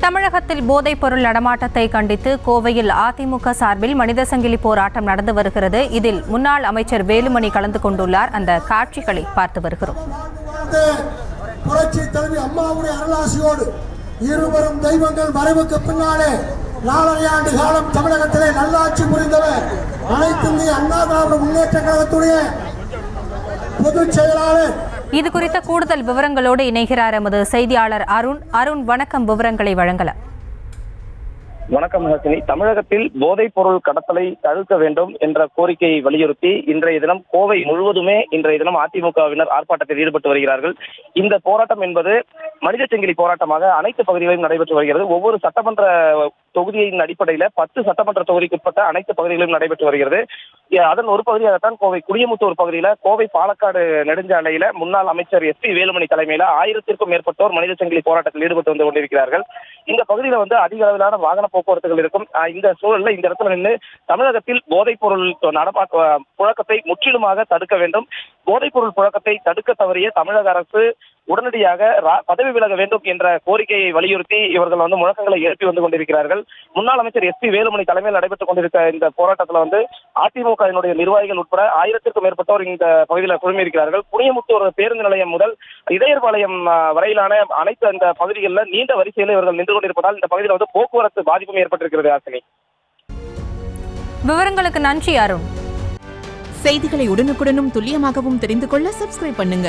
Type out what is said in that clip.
தமிழகத்தில் போதைப் பொருள் நடமாட்டத்தை கண்டித்து கோவையில் அதிமுக சார்பில் மனித சங்கிலி போராட்டம் நடந்து வருகிறது. இதில் முன்னாள் அமைச்சர் வேலுமணி கலந்து கொண்டுள்ளார். அந்த காட்சிகளை பார்த்து வருகிறோம். புரட்சி தலைவி அம்மாவுடைய அருளாசியோடு இருவரும் தெய்வங்கள் மறைவுக்கு பின்னாலே 4.5 ஆண்டு காலம் தமிழகத்திலே நல்லாட்சி புரிந்தவர் அனைத்து இந்திய அண்ணா திராவிட முன்னேற்ற கழகத்துடைய பொதுச் செயலாளர். இது குறித்த கூடுதல் விவரங்களோடு இணைகிறார் எமது செய்தியாளர் அருண். அருண், வணக்கம். விவரங்களை வழங்கலாம். வணக்கம் ஹசினி. தமிழகத்தில் போதைப் பொருள் கடத்தலை தடுக்க வேண்டும் என்ற கோரிக்கையை வலியுறுத்தி இன்றைய தினம் கோவை முழுவதுமே அதிமுகவினர் ஆர்ப்பாட்டத்தில் ஈடுபட்டு வருகிறார்கள். இந்த போராட்டம் என்பது மனித சங்கிலி போராட்டமாக அனைத்து பகுதிகளிலும் நடைபெற்று வருகிறது. ஒவ்வொரு சட்டமன்ற தொகுதியின் அடிப்படையில் 10 சட்டமன்ற தொகுதிக்குட்பட்ட அனைத்து பகுதிகளிலும் நடைபெற்று வருகிறது. அதன் ஒரு பகுதியாகத்தான் கோவை குடியமுத்தூர் பகுதியில கோவை பாலக்காடு நெடுஞ்சாலையில முன்னாள் அமைச்சர் SP வேலுமணி தலைமையில 1000த்திற்கும் மேற்பட்டோர் மனித சங்கிலி போராட்டத்தில் ஈடுபட்டு வந்து கொண்டிருக்கிறார்கள். இந்த பகுதியில அதிக அளவிலான வாகன போக்குவரத்துகள் இருக்கும். இந்த சூழல்ல இந்த இடத்துல நின்று தமிழகத்தில் போதைப் பொருள் புழக்கத்தை முற்றிலுமாக தடுக்க வேண்டும். போதைப் பொருள் புழக்கத்தை தடுக்க தவறிய தமிழக அரசு உடனடியாக பதவி விலக வேண்டும் என்ற கோரிக்கையை வலியுறுத்தி இவர்கள் முழக்கங்களை எழுப்பி வந்து கொண்டிருக்கிறார்கள். முன்னாள் அமைச்சர் SP வேலுமணி தலைமையில் நடைபெற்றுக் கொண்டிருக்க இந்த போராட்டத்தில் அதிமுகவினுடைய நிர்வாகிகள் உட்பட 1000த்திற்கும் மேற்பட்டோர் இந்த பகுதியில் குழுமியிருக்கிறார்கள். புனியமுத்தூர் பேருந்து நிலையம் முதல் இதயர்பாளையம் வரையிலான அனைத்து அந்த பகுதிகளில் நீண்ட வரிசையில் இவர்கள் நின்று கொண்டிருப்பதால் இந்த பகுதியில் போக்குவரத்து பாதிப்பும் ஏற்பட்டிருக்கிறது. ஆசினி, விவரங்களுக்கு நன்றி அருண். செய்திகளை உடனுக்குடனும் துல்லியமாகவும் தெரிந்து கொள்ள சப்ஸ்கிரைப் பண்ணுங்க.